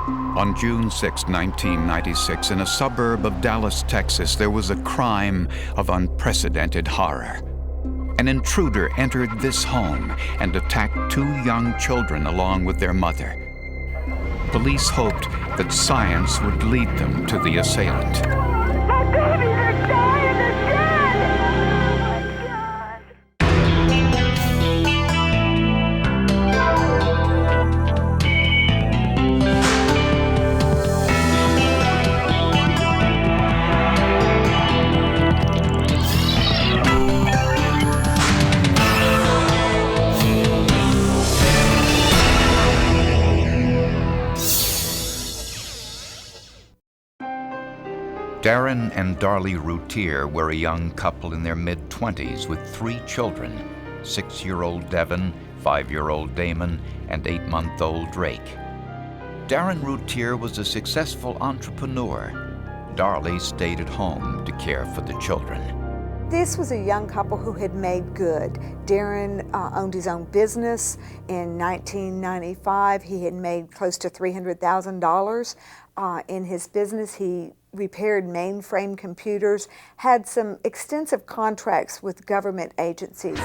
On June 6, 1996, in a suburb of Dallas, Texas, there was a crime of unprecedented horror. An intruder entered this home and attacked 2 young children along with their mother. Police hoped that science would lead them to the assailant. My babies are dying, they're dead! Oh my God. Darren and Darlie Routier were a young couple in their mid-20s with 3 children, 6-year-old Devin, 5-year-old Damon, and 8-month-old Drake. Darren Routier was a successful entrepreneur. Darlie stayed at home to care for the children. This was a young couple who had made good. Darren owned his own business. In 1995, he had made close to $300,000 in his business. He repaired mainframe computers, had some extensive contracts with government agencies.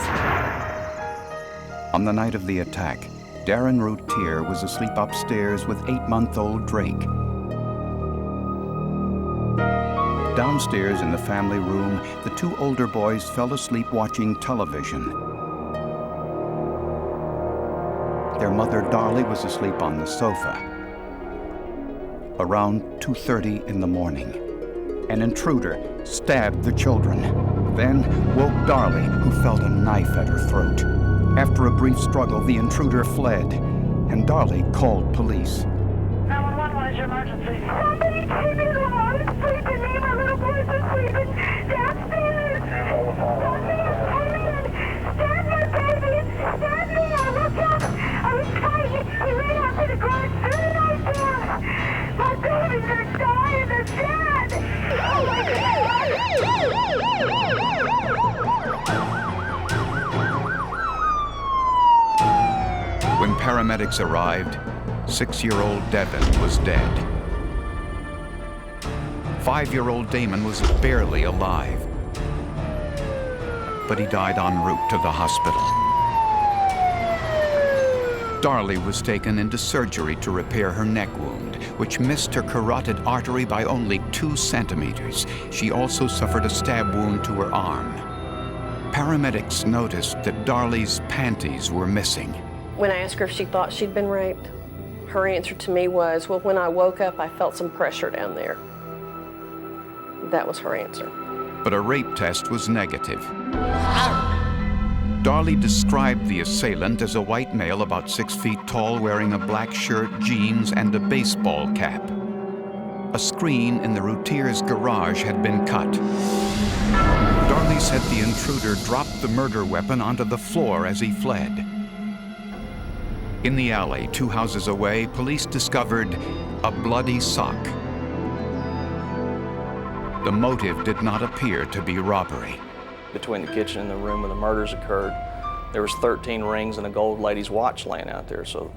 On the night of the attack, Darren Routier was asleep upstairs with 8-month-old Drake. Downstairs in the family room, the 2 older boys fell asleep watching television. Their mother, Darlie, was asleep on the sofa. Around 2:30 in the morning, an intruder stabbed the children, then woke Darlie, who felt a knife at her throat. After a brief struggle, the intruder fled, and Darlie called police. 911, what is your emergency? Somebody came in while I was sleeping. Me and my little boys are sleeping downstairs. Somebody came in, stabbed my baby, stabbed me. I looked up, I was fighting. He ran out to the garage, threw a knife down. My babies are dying, they're dead. Oh my God. When paramedics arrived, 6-year-old Devin was dead. 5-year-old Damon was barely alive, but he died en route to the hospital. Darlie was taken into surgery to repair her neck wound, which missed her carotid artery by only 2 centimeters. She also suffered a stab wound to her arm. Paramedics noticed that Darlie's panties were missing. When I asked her if she thought she'd been raped, her answer to me was, well, when I woke up, I felt some pressure down there. That was her answer. But a rape test was negative. Darlie described the assailant as a white male about 6 feet tall, wearing a black shirt, jeans, and a baseball cap. A screen in the Routier's garage had been cut. Darlie said the intruder dropped the murder weapon onto the floor as he fled. In the alley, 2 houses away, police discovered a bloody sock. The motive did not appear to be robbery. Between the kitchen and the room where the murders occurred, there was 13 rings and a gold lady's watch laying out there. So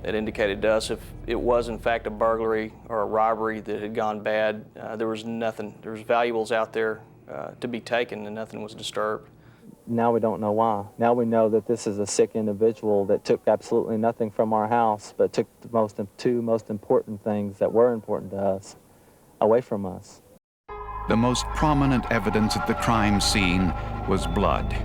it indicated to us if it was in fact a burglary or a robbery that had gone bad, there was nothing. There was valuables out there to be taken and nothing was disturbed. Now we don't know why. Now we know that this is a sick individual that took absolutely nothing from our house, but took the 2 most important things that were important to us away from us. The most prominent evidence at the crime scene was blood.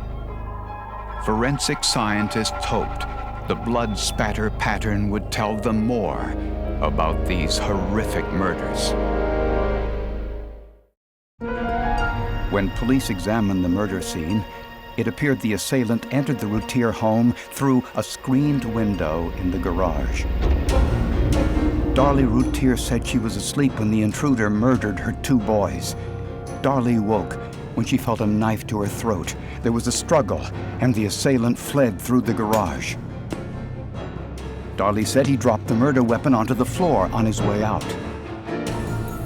Forensic scientists hoped the blood spatter pattern would tell them more about these horrific murders. When police examined the murder scene, it appeared the assailant entered the Routier home through a screened window in the garage. Darlie Routier said she was asleep when the intruder murdered her 2 boys. Darlie woke when she felt a knife to her throat. There was a struggle, and the assailant fled through the garage. Darlie said he dropped the murder weapon onto the floor on his way out.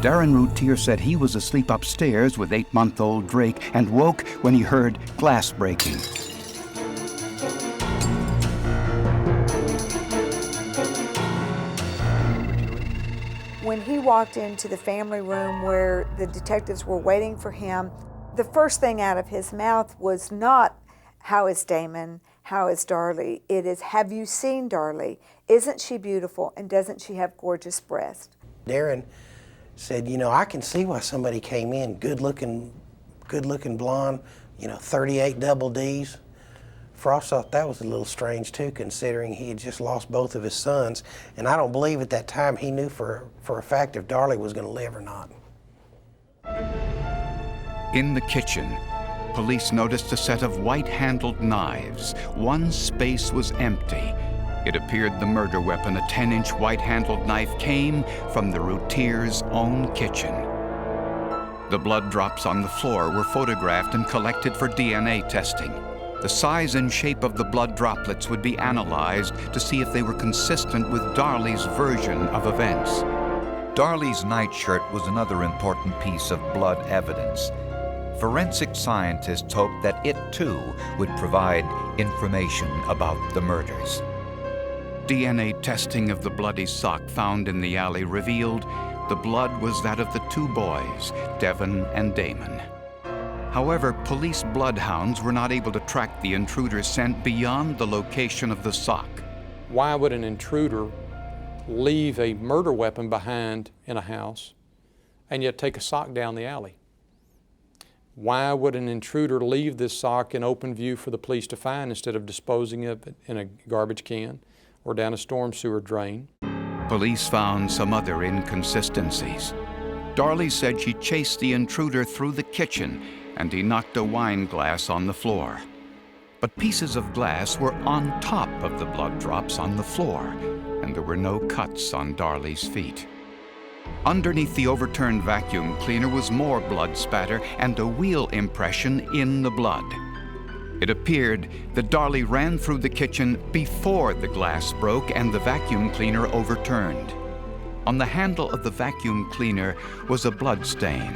Darren Routier said he was asleep upstairs with 8-month-old Drake and woke when he heard glass breaking. When he walked into the family room where the detectives were waiting for him, the first thing out of his mouth was not, "How is Damon? How is Darlie?" It is, "Have you seen Darlie? Isn't she beautiful, and doesn't she have gorgeous breasts?" Darren said, "You know, I can see why somebody came in, good looking blonde, you know, 38 double Ds." Frost thought that was a little strange too, considering he had just lost both of his sons, and I don't believe at that time he knew for a fact if Darlie was going to live or not. In the kitchen, police noticed a set of white-handled knives. One space was empty. It appeared the murder weapon, a 10-inch white-handled knife, came from the Routier's own kitchen. The blood drops on the floor were photographed and collected for DNA testing. The size and shape of the blood droplets would be analyzed to see if they were consistent with Darlie's version of events. Darlie's nightshirt was another important piece of blood evidence. Forensic scientists hoped that it too would provide information about the murders. DNA testing of the bloody sock found in the alley revealed the blood was that of the two boys, Devon and Damon. However, police bloodhounds were not able to track the intruder's scent beyond the location of the sock. Why would an intruder leave a murder weapon behind in a house and yet take a sock down the alley? Why would an intruder leave this sock in open view for the police to find instead of disposing of it in a garbage can or down a storm sewer drain? Police found some other inconsistencies. Darlie said she chased the intruder through the kitchen and he knocked a wine glass on the floor. But pieces of glass were on top of the blood drops on the floor, and there were no cuts on Darlie's feet. Underneath the overturned vacuum cleaner was more blood spatter and a wheel impression in the blood. It appeared that Darlie ran through the kitchen before the glass broke and the vacuum cleaner overturned. On the handle of the vacuum cleaner was a blood stain.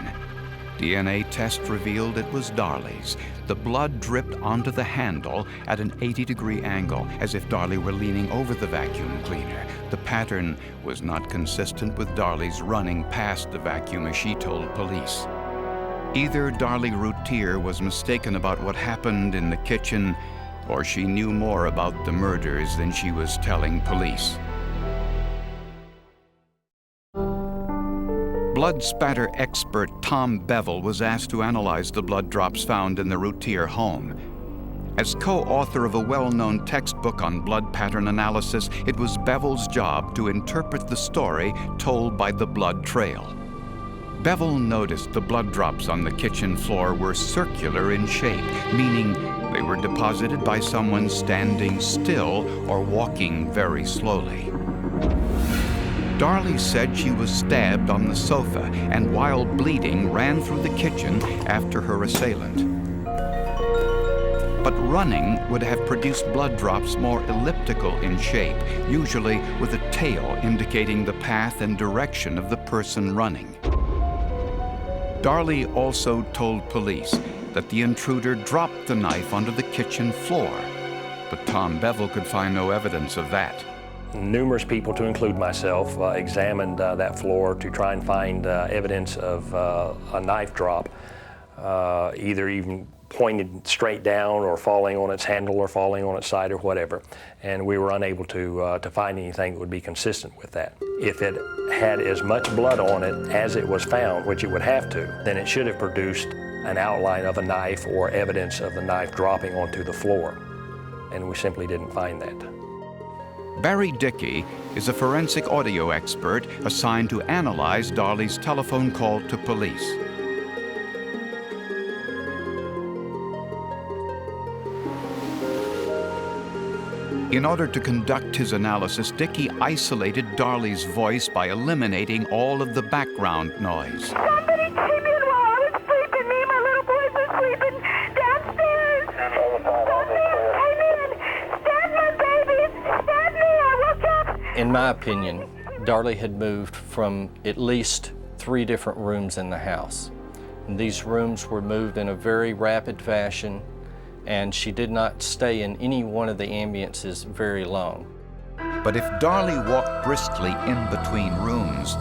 DNA test revealed it was Darlie's. The blood dripped onto the handle at an 80-degree angle, as if Darlie were leaning over the vacuum cleaner. The pattern was not consistent with Darlie's running past the vacuum, as she told police. Either Darlie Routier was mistaken about what happened in the kitchen, or she knew more about the murders than she was telling police. Blood spatter expert Tom BEVEL was asked to analyze the blood drops found in the Routier home. As co-author of a well-known textbook on blood pattern analysis, it was BEVEL's job to interpret the story told by the blood trail. BEVEL noticed the blood drops on the kitchen floor were circular in shape, meaning they were deposited by someone standing still or walking very slowly. Darlie said she was stabbed on the sofa and, while bleeding, ran through the kitchen after her assailant. But running would have produced blood drops more elliptical in shape, usually with a tail indicating the path and direction of the person running. Darlie also told police that the intruder dropped the knife onto the kitchen floor, but Tom BEVEL could find no evidence of that. Numerous people, to include myself, examined that floor to try and find evidence of a knife drop, either even pointed straight down or falling on its handle or falling on its side or whatever. And we were unable to find anything that would be consistent with that. If it had as much blood on it as it was found, which it would have to, then it should have produced an outline of a knife or evidence of the knife dropping onto the floor. And we simply didn't find that. Barry DICKEY is a forensic audio expert assigned to analyze Darlie's telephone call to police. In order to conduct his analysis, DICKEY isolated Darlie's voice by eliminating all of the background noise. Somebody came in while I was sleeping. Me and my little boys were sleeping downstairs. Somebody came in, stabbed my babies, stabbed me. I woke up. In my opinion, Darlie had moved from at least 3 different rooms in the house. And these rooms were moved in a very rapid fashion, and she did not stay in any one of the ambiances very long. But if Darlie walked briskly in between rooms,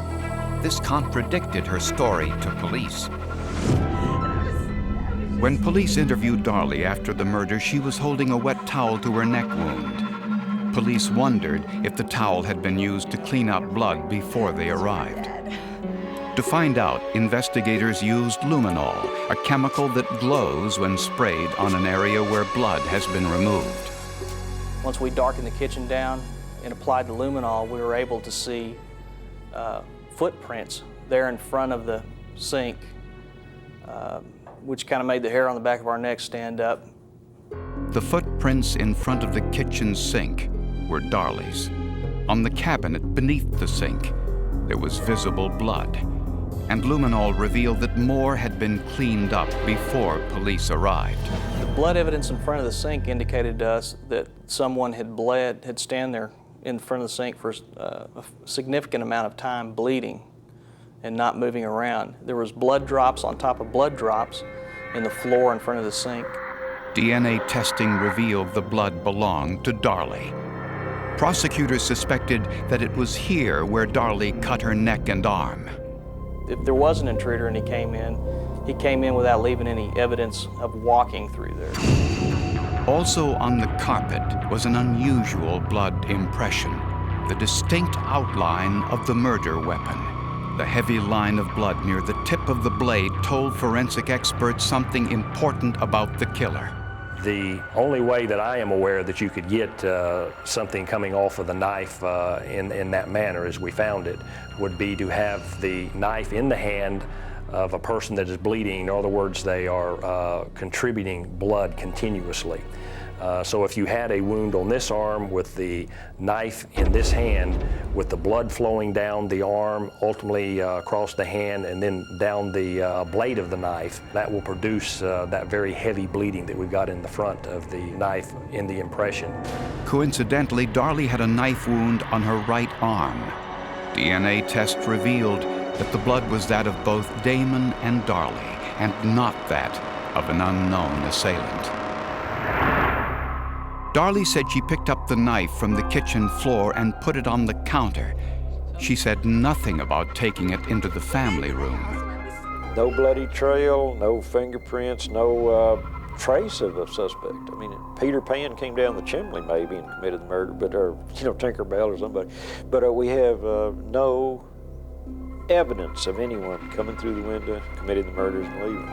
this contradicted her story to police. When police interviewed Darlie after the murder, she was holding a wet towel to her neck wound. Police wondered if the towel had been used to clean up blood before they arrived. To find out, investigators used luminol, a chemical that glows when sprayed on an area where blood has been removed. Once we darkened the kitchen down and applied the luminol, we were able to see footprints there in front of the sink, which kind of made the hair on the back of our neck stand up. The footprints in front of the kitchen sink were Darlie's. On the cabinet beneath the sink, there was visible blood, and luminol revealed that more had been cleaned up before police arrived. The blood evidence in front of the sink indicated to us that someone had bled, had stand there in front of the sink for a significant amount of time bleeding and not moving around. There was blood drops on top of blood drops in the floor in front of the sink. DNA testing revealed the blood belonged to Darlie. Prosecutors suspected that it was here where Darlie cut her neck and arm. If there was an intruder and he came in without leaving any evidence of walking through there. Also on the carpet was an unusual blood impression, the distinct outline of the murder weapon. The heavy line of blood near the tip of the blade told forensic experts something important about the killer. The only way that I am aware that you could get something coming off of the knife in that manner as we found it would be to have the knife in the hand of a person that is bleeding. In other words, they are contributing blood continuously. So if you had a wound on this arm with the knife in this hand, with the blood flowing down the arm, ultimately across the hand, and then down the blade of the knife, that will produce that very heavy bleeding that we've got in the front of the knife in the impression. Coincidentally, Darlie had a knife wound on her right arm. DNA tests revealed that the blood was that of both Damon and Darlie, and not that of an unknown assailant. Darlie said she picked up the knife from the kitchen floor and put it on the counter. She said nothing about taking it into the family room. No bloody trail, no fingerprints, no trace of a suspect. I mean, Peter Pan came down the chimney maybe and committed the murder, but or Tinkerbell or somebody. But we have no evidence of anyone coming through the window, committing the murders and leaving.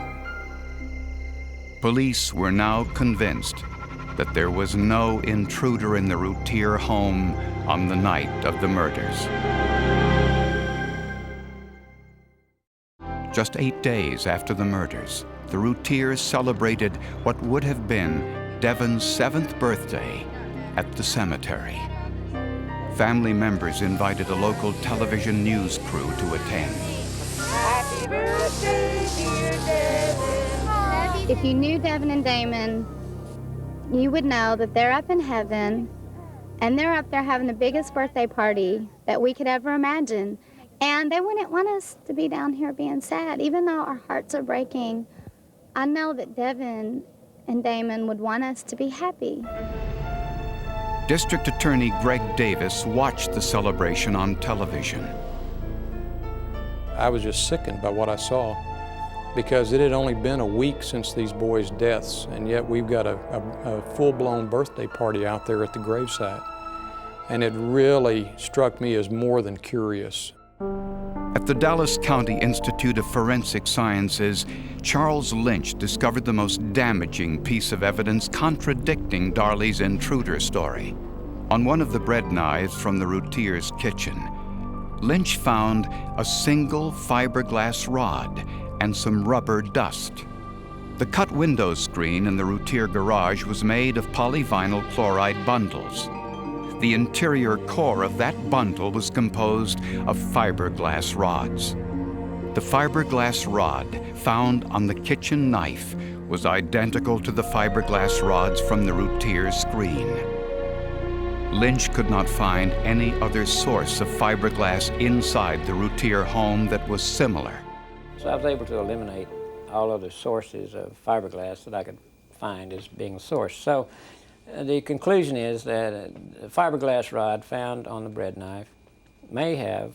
Police were now convinced that there was no intruder in the Routier home on the night of the murders. Just 8 days after the murders, the Routiers celebrated what would have been Devon's 7th birthday at the cemetery. Family members invited a local television news crew to attend. Happy birthday, dear Devon. If you knew Devon and Damon, you would know that they're up in heaven, and they're up there having the biggest birthday party that we could ever imagine. And they wouldn't want us to be down here being sad. Even though our hearts are breaking, I know that Devon and Damon would want us to be happy. District Attorney Greg Davis watched the celebration on television. I was just sickened by what I saw, because it had only been a week since these boys' deaths, and yet we've got a full-blown birthday party out there at the gravesite. And it really struck me as more than curious. At the Dallas County Institute of Forensic Sciences, Charles Lynch discovered the most damaging piece of evidence contradicting Darlie's intruder story. On one of the bread knives from the Routier's kitchen, Lynch found a single fiberglass rod and some rubber dust. The cut window screen in the Routier garage was made of polyvinyl chloride bundles. The interior core of that bundle was composed of fiberglass rods. The fiberglass rod found on the kitchen knife was identical to the fiberglass rods from the Routier screen. Lynch could not find any other source of fiberglass inside the Routier home that was similar. So I was able to eliminate all other sources of fiberglass that I could find as being a source. So the conclusion is that a fiberglass rod found on the bread knife may have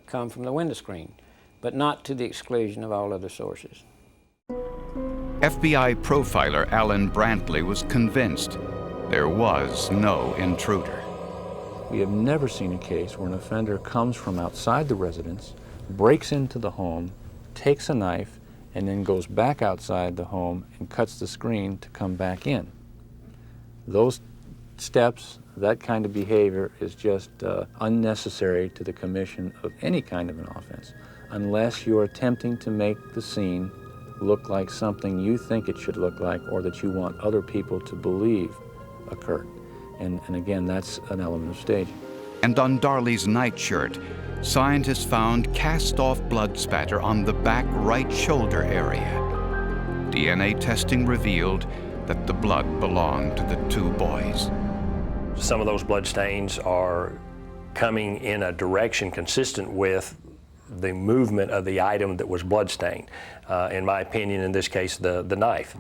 come from the window screen, but not to the exclusion of all other sources. FBI profiler Alan Brantley was convinced there was no intruder. We have never seen a case where an offender comes from outside the residence, breaks into the home, takes a knife, and then goes back outside the home and cuts the screen to come back in. Those steps, that kind of behavior is just unnecessary to the commission of any kind of an offense, unless you're attempting to make the scene look like something you think it should look like or that you want other people to believe occurred. And again, that's an element of staging. And on Darlie's nightshirt, scientists found cast-off blood spatter on the back right shoulder area. DNA testing revealed that the blood belonged to the two boys. Some of those blood stains are coming in a direction consistent with the movement of the item that was bloodstained. In my opinion, in this case, the knife.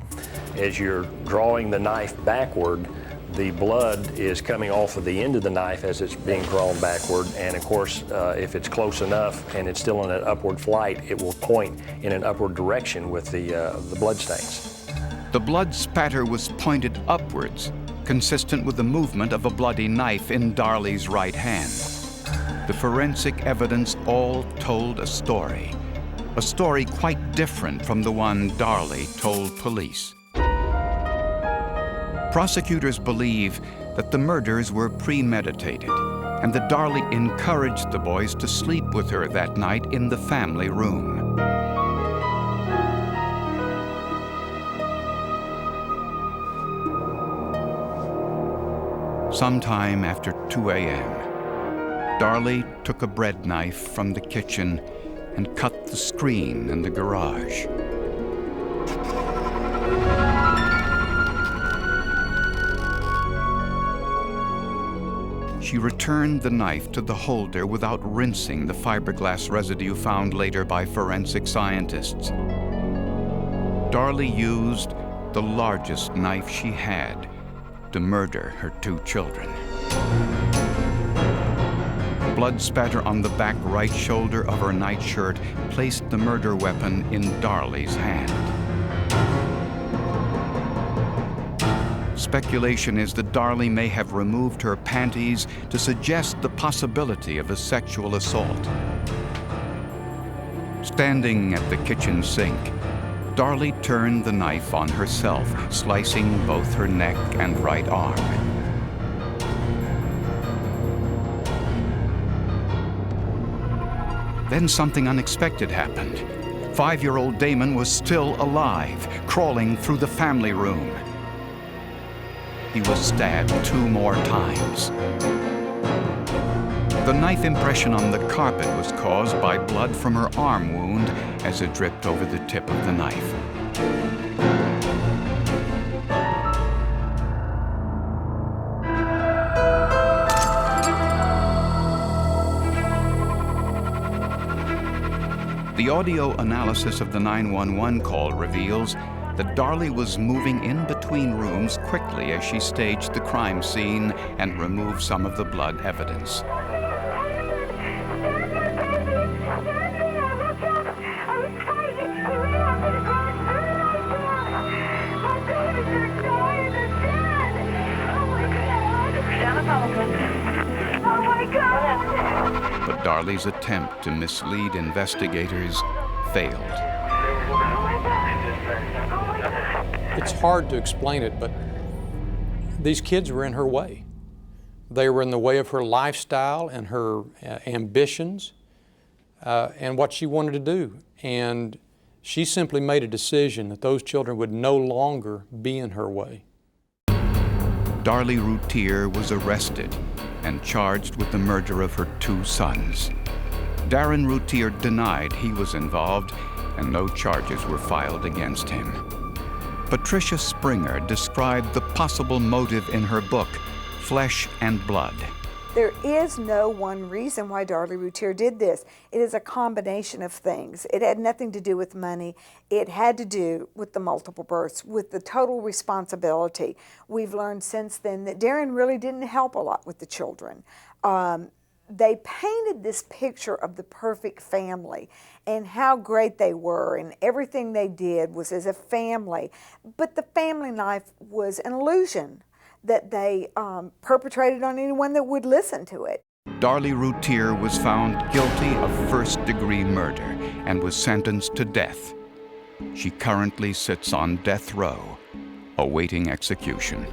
As you're drawing the knife backward, the blood is coming off of the end of the knife as it's being drawn backward, and of course, if it's close enough and it's still in an upward flight, it will point in an upward direction with the blood stains. The blood spatter was pointed upwards, consistent with the movement of a bloody knife in Darlie's right hand. The forensic evidence all told a story quite different from the one Darlie told police. Prosecutors believe that the murders were premeditated and that Darlie encouraged the boys to sleep with her that night in the family room. Sometime after 2 a.m., Darlie took a bread knife from the kitchen and cut the screen in the garage. She returned the knife to the holder without rinsing the fiberglass residue found later by forensic scientists. Darlie used the largest knife she had to murder her two children. Blood spatter on the back right shoulder of her nightshirt placed the murder weapon in Darlie's hand. Speculation is that Darlie may have removed her panties to suggest the possibility of a sexual assault. Standing at the kitchen sink, Darlie turned the knife on herself, slicing both her neck and right arm. Then something unexpected happened. 5-year-old Damon was still alive, crawling through the family room. He was stabbed 2 more times. The knife impression on the carpet was caused by blood from her arm wound as it dripped over the tip of the knife. The audio analysis of the 911 call reveals that Darlie was moving in between rooms quickly as she staged the crime scene and removed some of the blood evidence. But Darlie's attempt to mislead investigators failed. It's hard to explain it, but these kids were in her way. They were in the way of her lifestyle and her ambitions and what she wanted to do. And she simply made a decision that those children would no longer be in her way. Darlie Routier was arrested and charged with the murder of her 2 sons. Darren Routier denied he was involved, and no charges were filed against him. Patricia Springer described the possible motive in her book, Flesh and Blood. There is no one reason why Darlie Routier did this. It is a combination of things. It had nothing to do with money. It had to do with the multiple births, with the total responsibility. We've learned since then that Darren really didn't help a lot with the children. they painted this picture of the perfect family and how great they were, and everything they did was as a family. But the family knife was an illusion that they perpetrated on anyone that would listen to it. Darlie Routier was found guilty of first-degree murder and was sentenced to death. She currently sits on death row, awaiting execution.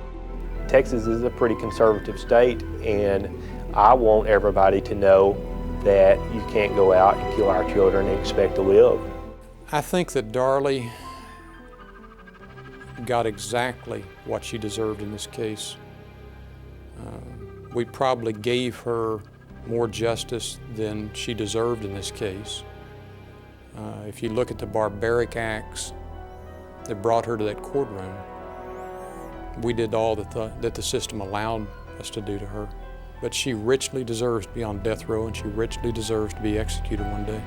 Texas is a pretty conservative state, and I want everybody to know that you can't go out and kill our children and expect to live. I think that Darlie got exactly what she deserved in this case. We probably gave her more justice than she deserved in this case. If you look at the barbaric acts that brought her to that courtroom, we did all that the system allowed us to do to her. But she richly deserves to be on death row, and she richly deserves to be executed one day.